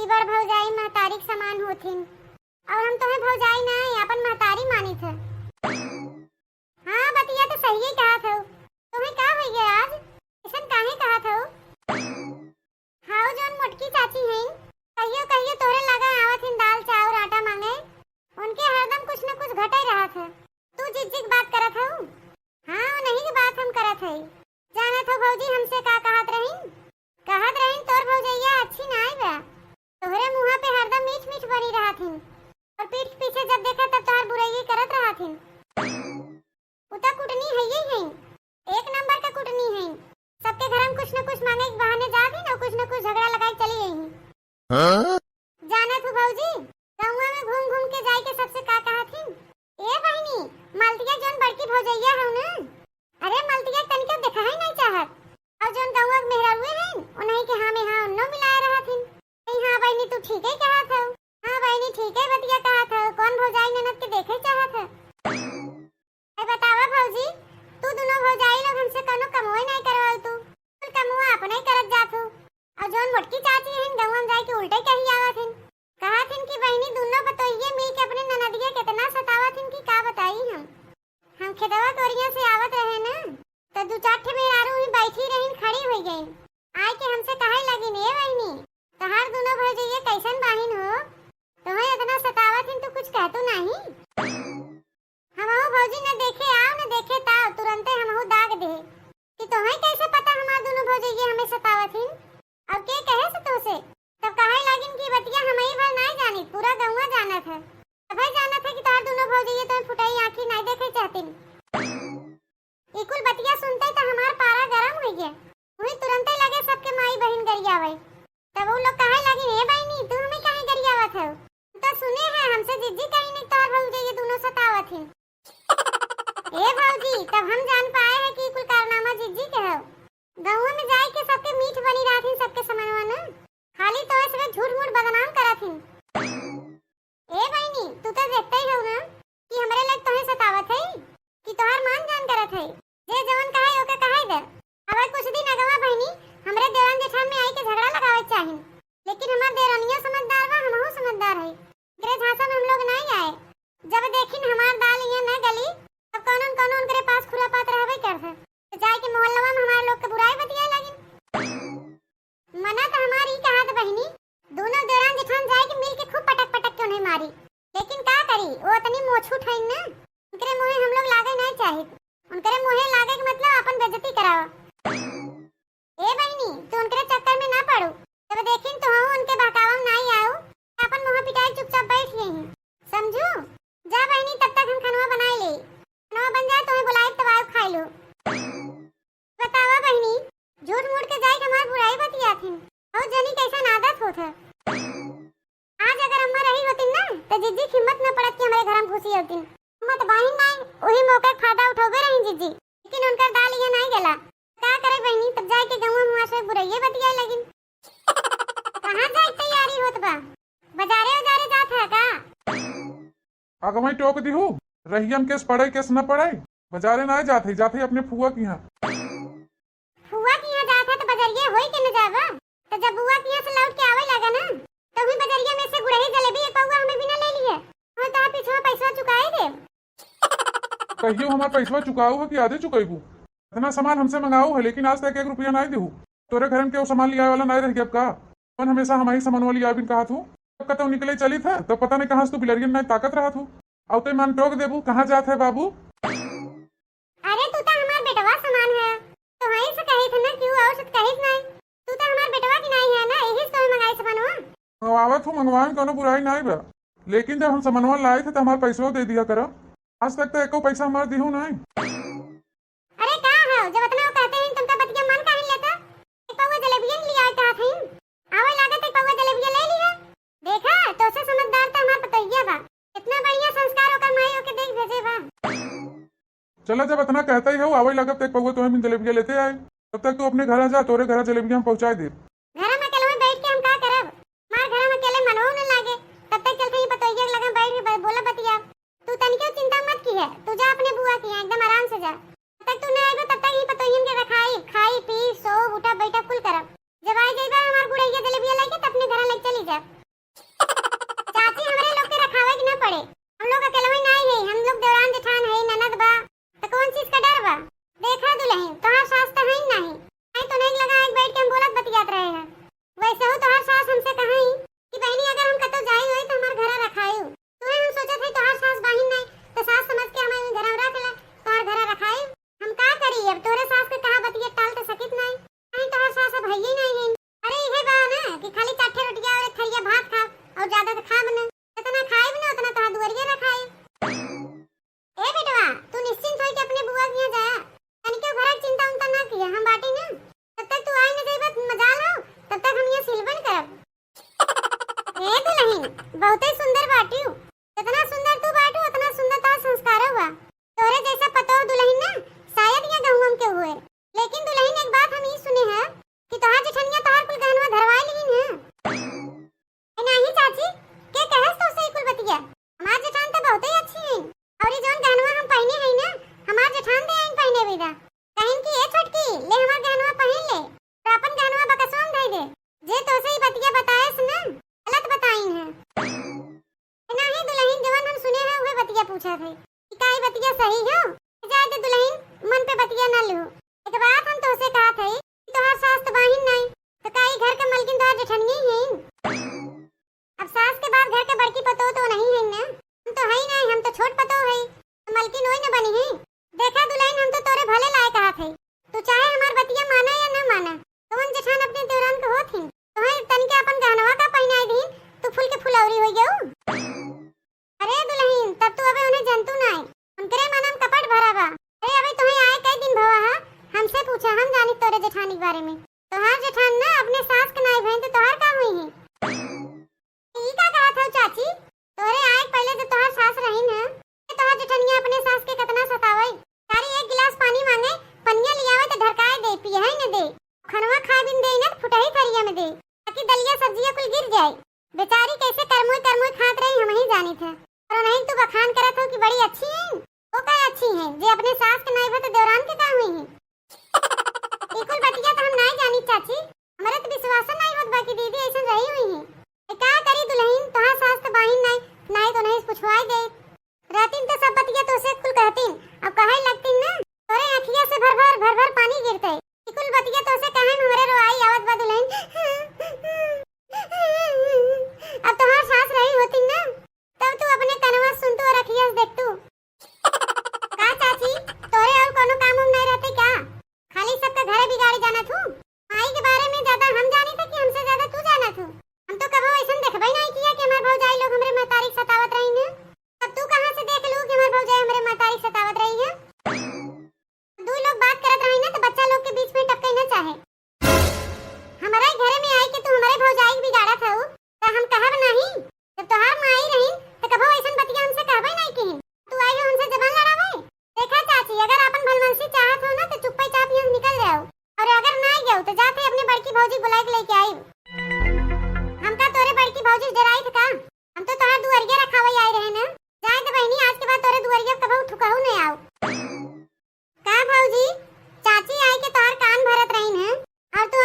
कि बड़ भौजाई महतारी के समान होथिन और हम तुम्हें भौजाई ना अपन महतारी मानी थे। हाँ बतिया तो सही ही कहा था। तुम्हें क्या हो गया आज ऐसा काहे कहा था? हाँ जोन मोटकी चाची हैं कहियो कहियो तोरे लगा आवत हिन दाल चावल आटा मांगे उनके हरदम कुछ न कुछ घटे रहा था। तू जिग बात करत हूँ। हाँ नहीं की बात हम करत है। जाना तो भौजी हमसे का कहत रहीन तोर भौजैया अच्छी ना आई बा। तोहरे मुंह पे हरदम मीठ मीठ बनी रहा थी और पीठ पीछे जब देखा तब तोहर बुराई करत रहा थी। उता कुटनी है ही है, एक नंबर का कुटनी है। सबके घर में कुछ न कुछ मांगे के बहाने जा भी ना कुछ न कुछ झगड़ा लगाई चली गई। जाना तू भौजी गाँव में घूम घूम के जाई के सबसे का कहा थी। ए बहनी मालतिया जोन बड़की भौजैया है ना, अरे मालतिया तनिक देखा है नहीं चाहत और जोन गाँव में मेहरा हुए हैं उन्हीं के हाँ में हाँ उन्नो मिलाए रहा थी। हाँ बहनी तू ठीक है कहा था। हाँ बहनी ठीक है बतिया कहा था। कौन भौजाई ननद के देखे चाहत है? बतावा भौजी तू दोनों भौजाई लोग हमसे कनो कमोई नहीं करवाल तू कुल कमुआ अपने ही करत जात हो। और जोन मोटकी चाची हैं गाँव में जाई के उल्टे कही आवत हैं। कहा थी कि बहनी दोनों बतोइए मिल के अपने ननदिया कितना सतावत हैं कि का बताई हम खेदवा तोरिया से आवत रहे ना तो दो चार ठे मेहरारू ही बैठी रहीन खड़ी हो गई आए के हमसे कहे लगी ने बहनी तहार दोनों भौजैया कैसन बाहिन हो तुम्हें इतना सतावत हैं तो कुछ कहतू नहीं। हमहु भौजी न देखे आओ न देखे ताओ तुरंते हमहु दाग दे कि तुम्हें कैसे पता हमार दोनों भौजैया हमें सतावत हैं और के कहे से तो से तब कहे लगिन की बतिया हम ही भर नहीं जानी पूरा गाँव जाना था। तभी जाना था कि तार दोनों भौजैया तुम्हें फुटाई आंखी नहीं देखे चाहती। इकुल बतिया सुनते तो हमार पारा गरम हो गया वही तुरंते लगे सबके माई बहन गरियावे। तब वो लोग कहे लगी हे बहनी तू हमें कहीं गरियावत हो तो सुने हैं हमसे जिज्जी कहीं नहीं तार भौजैया दोनों सतावत हैं। ए भौजी तब हम जान पाए हैं कि कुल कारनामा जिज्जी के हो। गाँव में जाए के सबके मीठ बनी रहा थी सबके समनवा ना खाली तो ऐसे झूठ मूठ बदनाम करा थी। ए बहनी तू तो देखते ही हो ना कि हमारे लोग तुम्हें सतावत है कि तोहार मान जान करत है। जे जवन कहे ओके कहे दे। अब कुछ दिन अगवा बहनी हमरे देवान जेठान में आई के झगड़ा लगावे चाहिए लेकिन हमार देरानिया समझदार बा हमहु समझदार है। तेरे झांसा में हम लोग नहीं आए जब देखिन हमार दाल यहाँ न गली तब कौन उनके पास खुरापात रहबे करथे तो जाए के मोहल्ला में हमारे लोग के बुराई बतिया लगी। मना तो हमारी कहत बहनी दोनों देरान जेठान जाए के मिल के खूब पटक क्यों नहीं मारी लेकिन का करी वो इतनी मोछू ठाइन ना उनके मुँहे हम लोग लागे नहीं चाहिए। उनके मुँहे लागे के मतलब अपन बेइज्जती करावा। ए बहनी तू उनके चक्कर में ना पड़ो जब देखिन तो हम उनके बहकावा में नहीं आओ अपन मुँह पिटाई चुपचाप बैठ गई समझू। जा बहनी तब तक हम खाना बनाए ले खाना बन जाए तुम्हें बुलाए तब आओ खा लो। बतावा बहनी झूठ मूठ के जाए हमार बुराई बतिया थी और जनी कैसा आदत होता। आज अगर अम्मा रही होती ना तो जिज्जी हिम्मत न पड़त कि हमारे घर में घुसी होती मत बहन नहीं वही मौका फायदा उठोगे रही जिज्जी लेकिन उनका दाल ये नहीं गला क्या करे बहनी तब जाए के गाँव में से बुराइये बतिया लगी। कहाँ जाए तैयारी होत बा बाजारे उजारे जात है का? अगमई टोक दी हूँ रहियम केस पढ़े केस न पढ़े बाजारे ना जाते अपने फुआ की यहाँ। फुआ की यहाँ जात है तो बाजारिये होई के न जावा तो जब बुआ की यहाँ से लौट के आवे लगा ना तो भी बाजारिया में से गुड़ही जलेबी एक पौवा हमें बिना ले लिए हम तो पीछे पैसा चुकाए दे। कहियो हमार पैसा चुकाऊ है कि आधे चुकाईबू इतना सामान हमसे मंगाऊ है लेकिन आज तक 1 रुपया नहीं देहू। तोरे घर के वो सामान लिया वाला नहीं रह गया अब का अपन हमेशा हमारी सामान वाली आबिन कहा थू कब तो निकले चली था तो पता नहीं कहाँ से तू बिलरियन नहीं ताकत रहा थू अब तो मन टोक देबू कहाँ जात है बाबू। अरे तू तो हमार बेटवा समान है तो वहीं से कही थे ना क्यों और कही नहीं तू तो हमार बेटवा की नहीं है ना यही तो मंगाई सामानवा। मंगवावत हूँ मंगवाए कोनो बुराई नहीं बा लेकिन जब हम सामानवा लाए थे तो हमारे पैसों दे दिया करो आज तक तो एको पैसा हमारे दिहू नहीं। अरे का है जब इतना कहते हैं तुम तो बतिया मन काहे लेता एक पौवा जलेबियां लिया था थीं आवे लागत एक पौवा जलेबियां ले लिया देखा तो से समझदार तो हमार पतैया बा इतना बढ़िया संस्कार होकर माई होके देख भेजे बा। चलो जब इतना कहता ही हो आवे लागत एक पौवा तुम्हें जलेबियां लेते आए तब तक तू अपने घर जा तोरे घर जलेबियां पहुंचा दे। घर में अकेले बैठ के हम का करब मार घर में अकेले मनवा न लागे तब तक चलते ही पतैया लगा बैठ के बोला बतिया तू तनिके चिंता मत की है तू जा अपने बुआ की एकदम आराम से जा तब तक तू नहीं आएगा तब तक ही पतोहियन के रखाई खाई पी सो उठा बैठा कुल करब जब आई जाइबा हमार बुढ़ैया जलेबिया लेके त अपने घर ले चली जा। बहुत ही सुंदर बाटी हूँ। जितना सुंदर तू बाटू उतना सुंदर तार संस्कार हुआ। तोरे जैसा पतो दुल्हन ना शायद यहाँ गाँव के हुए। लेकिन दुल्हन एक बात हम ये सुने हैं कि तोहार जेठनिया तोहार कुल गहनवा धरवाई लीन है। नहीं चाची के कहस तो सही कुल बतिया। हमार जेठान तो बहुत ही अच्छी है और ये जोन गहनवा हम पहने हैं ना हमार जेठान दे आइन पहने विदा। कहीं की ए छोटकी ले हमार गहनवा पहन ले और अपन गहनवा बकसों दे दे। जे तो सही बतिया बताएस ना गलत बताइन है। नहीं दुल्हन जवन हम सुने हैं वह बतिया पूछा थे कि काई बतिया सही हो। जाए दे दुल्हन मन पे बतिया ना लो। एक बात हम तोसे कहा थे कि तोहार सास तो बाहिन नहीं तो काई घर के मलकिन तोहार जेठनिया ही है। अब सास के बाद घर के बड़की पतो तो नहीं है ना। हम तो है ही नहीं हम तो छोट पतो है तो मलकिन वही न बनी है। देखा दुल्हन हम तो तोरे भले लाए कहा थे तू चाहे हमार बतिया माना या न माना तुमन जेठान अपने देवरान को होत हिन तो है तन के अपन गहनवा का पहनाई दी तू फूल के फुलौरी हो गयो। अरे दुल्हन तब तू अबे उन्हें जंतु ना है उनकरे मनम कपट भरा बा। अरे अबे तुम्हें आए कई दिन भवा हा हमसे पूछा हम जानी तोरे जेठानी के बारे में। तोहार जेठान ना अपने सास के नाई बहन तो तोहार का हुई है। ई का कहा था चाची तोरे आए पहले तो तोहार सास रही ना तोहार जेठनिया अपने सास के कितना सतावे। सारी एक गिलास पानी मांगे पनिया लियावे तो ढरकाए दे पिए है न दे खनवा खा बिन दे न फुटही थरिया में दे ताकि दलिया सब्जियां कुल गिर जाए। बेचारी कैसे करमोई खात रही हम ही जानी थे और नहीं तू बखान करत हो कि बड़ी अच्छी है। वो का अच्छी है जे अपने सास के नाई तो देवरान के का हुई है। इकुल बतिया तो हम नहीं जानी चाची हमारे तो विश्वास नहीं होत बाकी दीदी ऐसा रही हुई है। का करी दुल्हन तोहार सास तो बाहिन नहीं तो नहीं पूछवाई दे रातिन तो सब बतिया तो से कुल कहतीन अब कहे लगतीन ना तोरे आँखिया से भर भर पानी गिरते कुल बतिया तो से कहे हमारे रोआई आवत बा दुल्हन। अब तोहार सास रही होती ना तब तू अपने कनवा सुनतू और अखिया से देखतू। का चाची तोरे और कोनो काम नहीं रहते क्या खाली सबका घर बिगाड़ी जाना थू। माई के बारे में ज्यादा हम जानी थे कि हमसे ज्यादा तू जाना थू। हम तो कभी ऐसा देखबे नहीं किया कि हमारे भौजाई लोग हमरे महतारी सतावत रही है। अब तू कहां से देख लू कि हमारे भौजाई हमरे महतारी सतावत रही है। दो लोग बात करत रही ना तो बच्चा लोग के बीच में टपके न चाहे। हमारे घर में आई कि तू हमारे भौजाई बिगाड़ा था तो हम कहब नहीं जब तोहार माई रही तो कभी ऐसा बतिया हमसे कहबे नहीं कि तू आई हो हमसे जबान लड़ावे। देखा चाची अगर अपन भलमनसी चाहत हो ना तो चुप्पे चाप यहां निकल जाओ और अगर ना गयो तो जाके अपनी बड़की भौजी बुला के लेके आई। हम का तोरे बड़की भौजी डराई थे का हम तो तोहार दुआरिया रखावे आए रहे ना। जाए तो बहनी आज के बाद तोरे दुआरिया कबहू ठुकाऊ नहीं आओ। का भौजी चाची आई के तोहार कान भरत रही ना और तू